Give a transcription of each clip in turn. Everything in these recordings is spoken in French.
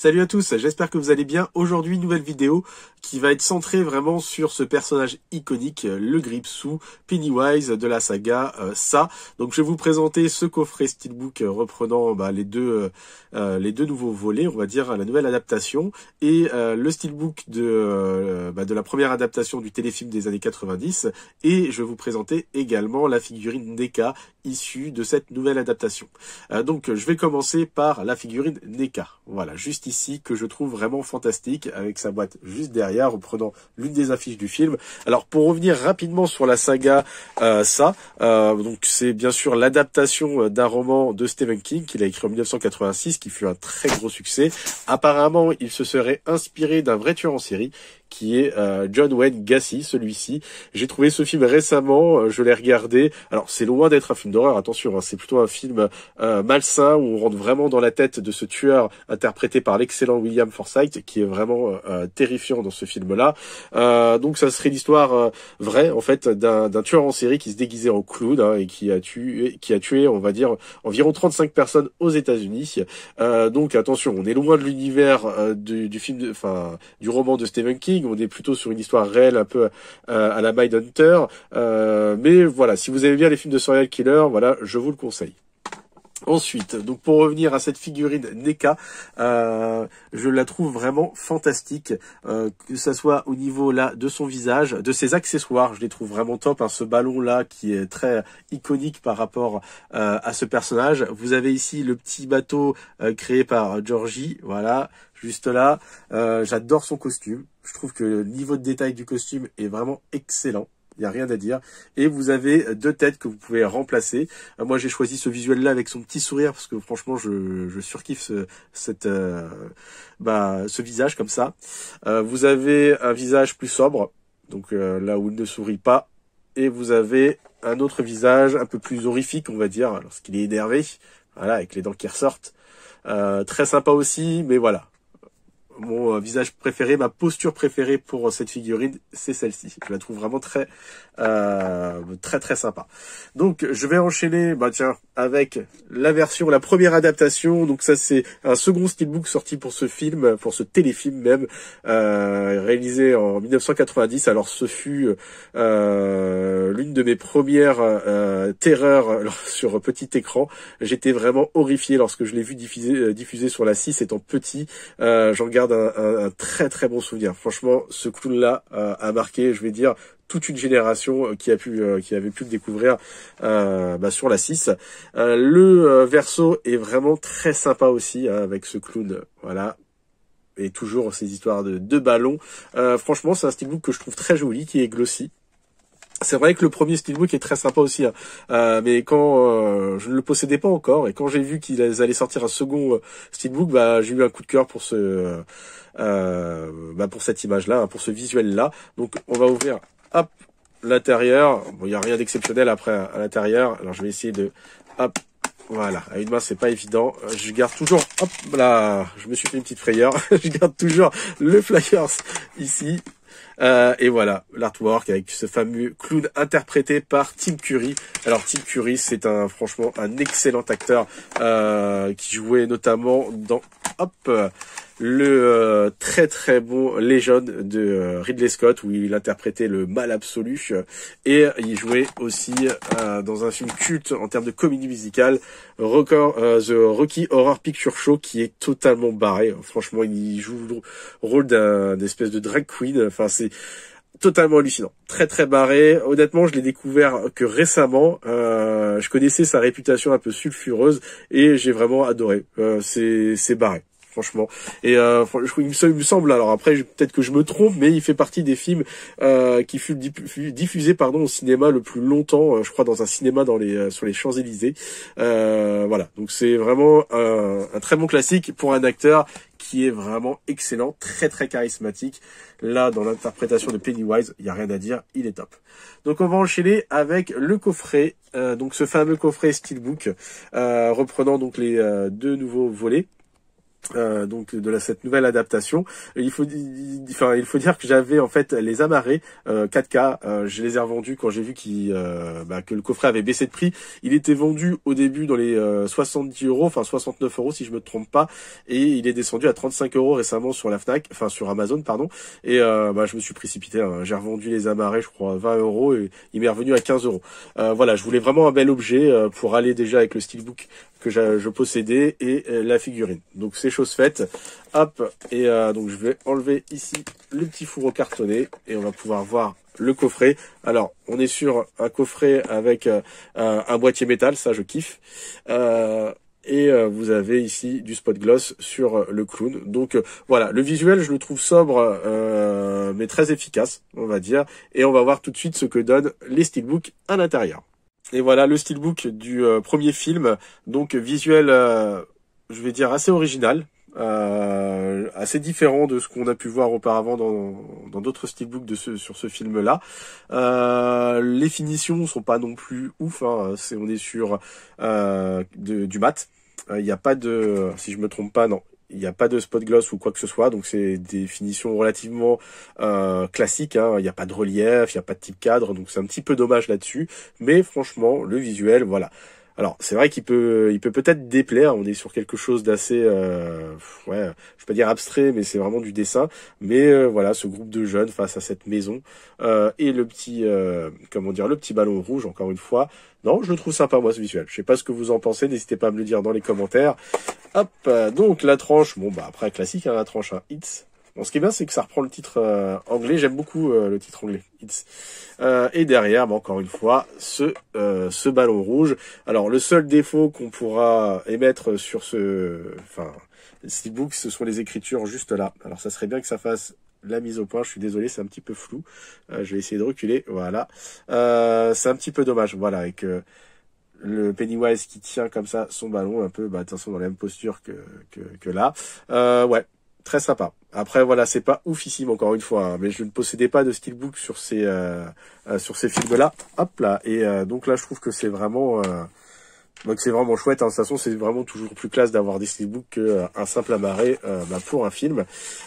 Salut à tous, j'espère que vous allez bien. Aujourd'hui, nouvelle vidéo qui va être centrée vraiment sur ce personnage iconique, le Gripsou, Pennywise de la saga Ça. Donc je vais vous présenter ce coffret Steelbook reprenant les deux nouveaux volets, on va dire la nouvelle adaptation, et le Steelbook de la première adaptation du téléfilm des années 90. Et je vais vous présenter également la figurine NECA issue de cette nouvelle adaptation. Donc je vais commencer par la figurine NECA. Voilà, juste ici, que je trouve vraiment fantastique, avec sa boîte juste derrière, reprenant l'une des affiches du film. Alors pour revenir rapidement sur la saga Ça, donc c'est bien sûr l'adaptation d'un roman de Stephen King qu'il a écrit en 1986, qui fut un très gros succès. Apparemment, il se serait inspiré d'un vrai tueur en série, qui est John Wayne Gacy, celui-ci. J'ai trouvé ce film récemment, je l'ai regardé. Alors c'est loin d'être un film d'horreur, attention, hein, c'est plutôt un film malsain, où on rentre vraiment dans la tête de ce tueur interprété par l'excellent William Forsythe, qui est vraiment terrifiant dans ce film-là. Donc ça serait l'histoire vraie, en fait, d'un tueur en série qui se déguisait en clown, hein, et qui a tué, on va dire, environ 35 personnes aux États-Unis. Donc attention, on est loin de l'univers du roman de Stephen King. On est plutôt sur une histoire réelle, un peu à la Mindhunter. Mais voilà, si vous aimez bien les films de serial killer, voilà, je vous le conseille. Ensuite, donc pour revenir à cette figurine NECA, je la trouve vraiment fantastique, que ça soit au niveau là de son visage, de ses accessoires, je les trouve vraiment top, hein, ce ballon là qui est très iconique par rapport à ce personnage. Vous avez ici le petit bateau créé par Georgie, voilà, juste là. J'adore son costume, je trouve que le niveau de détail du costume est vraiment excellent. Il n'y a rien à dire. Et vous avez deux têtes que vous pouvez remplacer. Moi, j'ai choisi ce visuel-là avec son petit sourire parce que franchement, je surkiffe ce visage comme ça. Vous avez un visage plus sobre, donc là où il ne sourit pas. Et vous avez un autre visage un peu plus horrifique, on va dire, lorsqu'il est énervé. Voilà, avec les dents qui ressortent. Très sympa aussi, mais voilà. Mon visage préféré, ma posture préférée pour cette figurine, c'est celle-ci. Je la trouve vraiment très sympa. Donc je vais enchaîner avec la première adaptation. Donc ça, c'est un second steelbook sorti pour ce film, pour ce téléfilm même, réalisé en 1990. Alors ce fut l'une de mes premières terreurs sur petit écran. J'étais vraiment horrifié lorsque je l'ai vu diffusé sur la 6 étant petit. J'en garde un très bon souvenir. Franchement, ce clown-là a marqué, je vais dire, toute une génération qui avait pu le découvrir sur la 6. Le verso est vraiment très sympa aussi, hein, avec ce clown, voilà. Et toujours ces histoires de ballons. Franchement, c'est un steelbook que je trouve très joli, qui est glossy. C'est vrai que le premier steelbook est très sympa aussi, hein. Mais quand je ne le possédais pas encore, et quand j'ai vu qu'ils allaient sortir un second steelbook, j'ai eu un coup de cœur pour pour cette image-là, hein, pour ce visuel-là. Donc on va ouvrir, hop, l'intérieur. Bon, il n'y a rien d'exceptionnel après à l'intérieur. Alors je vais essayer de, hop. Voilà, à une main c'est pas évident. Je garde toujours, hop là, je me suis fait une petite frayeur. Je garde toujours le Flyers ici. Et voilà, l'artwork avec ce fameux clown interprété par Tim Curry. Alors Tim Curry, c'est franchement un excellent acteur qui jouait notamment dans le très bon Legend de Ridley Scott, où il interprétait le mal absolu, et il jouait aussi dans un film culte en termes de comédie musicale, The Rocky Horror Picture Show, qui est totalement barré. Franchement, il joue le rôle d'un espèce de drag queen. Enfin, c'est totalement hallucinant, très barré. Honnêtement, je l'ai découvert que récemment. Je connaissais sa réputation un peu sulfureuse et j'ai vraiment adoré. C'est barré, franchement. Et il me semble, alors après peut-être que je me trompe, mais il fait partie des films qui fut diffusé au cinéma le plus longtemps, je crois dans un cinéma sur les Champs-Élysées. Voilà, donc c'est vraiment un très bon classique pour un acteur qui est vraiment excellent, très charismatique. Là, dans l'interprétation de Pennywise, il n'y a rien à dire, il est top. Donc on va enchaîner avec le coffret, donc ce fameux coffret Steelbook, reprenant donc les deux nouveaux volets. donc de cette nouvelle adaptation. Il faut dire que j'avais en fait les amarrés 4K. Je les ai revendus quand j'ai vu que le coffret avait baissé de prix. Il était vendu au début dans les 70 €, enfin 69 € si je me trompe pas, et il est descendu à 35 € récemment sur la Fnac, enfin sur Amazon pardon. Et je me suis précipité. Hein. J'ai revendu les amarrés, je crois 20 € et il m'est revenu à 15 €. Voilà, je voulais vraiment un bel objet pour aller déjà avec le steelbook que je possédais et la figurine. Donc c'est chose faite. Hop, et donc je vais enlever ici le petit fourreau cartonné et on va pouvoir voir le coffret. Alors on est sur un coffret avec un boîtier métal, ça je kiffe. Et vous avez ici du spot gloss sur le clown. Donc voilà, le visuel je le trouve sobre mais très efficace on va dire. Et on va voir tout de suite ce que donnent les steelbooks à l'intérieur. Et voilà le steelbook du premier film, donc visuel, je vais dire assez original, assez différent de ce qu'on a pu voir auparavant dans d'autres steelbooks sur ce film-là. Les finitions sont pas non plus ouf, hein, on est sur du mat. Il n'y a pas de, si je me trompe pas, non. Il n'y a pas de spot gloss ou quoi que ce soit, donc c'est des finitions relativement classiques. Hein. Il n'y a pas de relief, il n'y a pas de type cadre, donc c'est un petit peu dommage là-dessus. Mais franchement, le visuel, voilà. Alors c'est vrai qu'il peut peut-être déplaire. On est sur quelque chose d'assez, je vais pas dire abstrait, mais c'est vraiment du dessin. Mais voilà, ce groupe de jeunes face à cette maison et le petit, le petit ballon rouge. Encore une fois, non, je le trouve sympa moi ce visuel. Je sais pas ce que vous en pensez. N'hésitez pas à me le dire dans les commentaires. Hop, donc la tranche, bon bah après classique, hein, la tranche, hein, It's. Bon, ce qui est bien, c'est que ça reprend le titre anglais. J'aime beaucoup le titre anglais, It's. Et derrière, encore une fois, ce ballon rouge. Alors le seul défaut qu'on pourra émettre sur ce steelbook, ce sont les écritures juste là. Alors ça serait bien que ça fasse la mise au point. Je suis désolé, c'est un petit peu flou. Je vais essayer de reculer. Voilà. C'est un petit peu dommage. Voilà, avec le Pennywise qui tient comme ça son ballon un peu, attention dans la même posture que là. Ouais, très sympa. Après voilà, c'est pas oufissime encore une fois, hein, mais je ne possédais pas de steelbook sur ces films-là. Hop là, et donc là je trouve que c'est vraiment chouette. Hein. De toute façon, c'est vraiment toujours plus classe d'avoir des steelbooks qu'un simple amarré pour un film.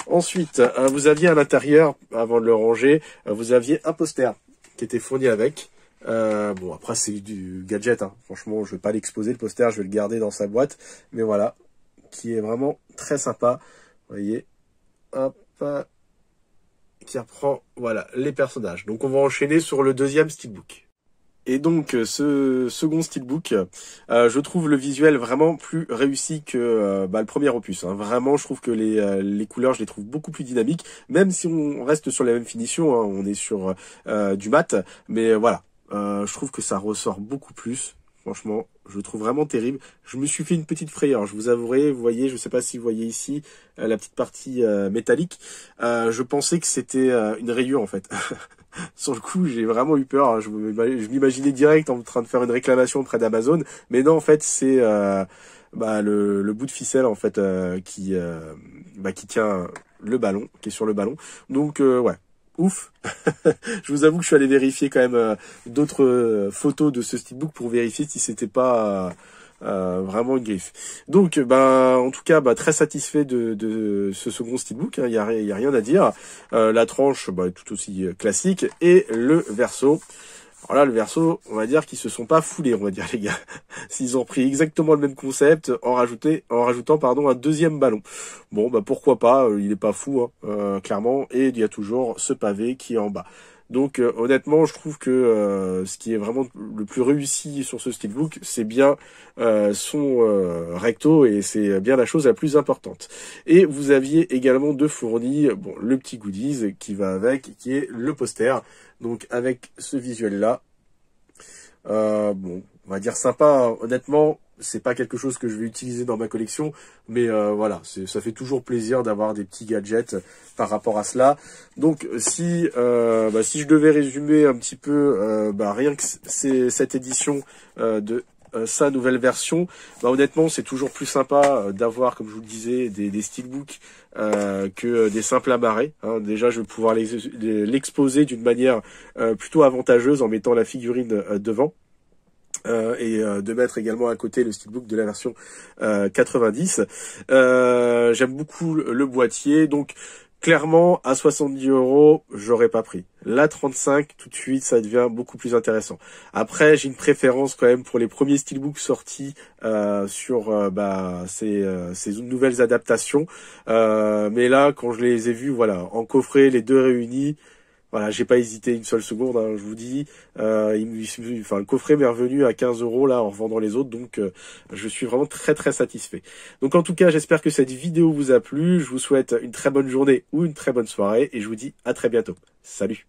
Ensuite, vous aviez à l'intérieur, avant de le ranger, vous aviez un poster qui était fourni avec. Bon après c'est du gadget, hein. Franchement je vais pas l'exposer le poster, je vais le garder dans sa boîte, mais voilà, qui est vraiment très sympa, vous voyez, hop, qui reprend voilà les personnages. Donc on va enchaîner sur le deuxième steelbook. Et donc ce second steelbook, je trouve le visuel vraiment plus réussi que le premier opus. Hein. Vraiment, je trouve que les couleurs, je les trouve beaucoup plus dynamiques, même si on reste sur la même finition, hein, on est sur du mat, mais voilà. Je trouve que ça ressort beaucoup plus. Franchement, je le trouve vraiment terrible. Je me suis fait une petite frayeur, je vous avouerai. Vous voyez, je sais pas si vous voyez ici la petite partie métallique. Je pensais que c'était une rayure en fait. Sur le coup, j'ai vraiment eu peur. Je m'imaginais direct en train de faire une réclamation auprès d'Amazon, mais non, en fait, c'est le bout de ficelle en fait qui tient le ballon, qui est sur le ballon. Donc ouais. Ouf. Je vous avoue que je suis allé vérifier quand même d'autres photos de ce steelbook pour vérifier si c'était pas vraiment une griffe. Donc en tout cas très satisfait de ce second steelbook, hein. Il y a rien à dire. La tranche tout aussi classique et le verso. Alors là, le verso, on va dire qu'ils se sont pas foulés, on va dire les gars. S'ils ont pris exactement le même concept en rajoutant un deuxième ballon. Bon, pourquoi pas, il est pas fou, hein, clairement. Et il y a toujours ce pavé qui est en bas. Donc honnêtement, je trouve que ce qui est vraiment le plus réussi sur ce steelbook, c'est bien son recto et c'est bien la chose la plus importante. Et vous aviez également de fourni le petit goodies qui va avec, qui est le poster. Donc avec ce visuel là, on va dire sympa, hein. Honnêtement, c'est pas quelque chose que je vais utiliser dans ma collection, mais voilà, ça fait toujours plaisir d'avoir des petits gadgets par rapport à cela. Donc si je devais résumer un petit peu, rien que c'est cette édition de sa nouvelle version, honnêtement c'est toujours plus sympa d'avoir, comme je vous le disais, des steelbooks que des simples amarrés, hein. Déjà je vais pouvoir l'exposer d'une manière plutôt avantageuse en mettant la figurine devant. et de mettre également à côté le steelbook de la version 90. J'aime beaucoup le boîtier, donc clairement à 70 €, j'aurais pas pris. Là 35 tout de suite, ça devient beaucoup plus intéressant. Après, j'ai une préférence quand même pour les premiers steelbooks sortis sur ces nouvelles adaptations. Mais là, quand je les ai vus, voilà, en coffret, les deux réunis. Voilà, j'ai pas hésité une seule seconde, hein, je vous dis. Le coffret m'est revenu à 15 € là en revendant les autres, donc je suis vraiment très très satisfait. Donc en tout cas, j'espère que cette vidéo vous a plu. Je vous souhaite une très bonne journée ou une très bonne soirée et je vous dis à très bientôt. Salut!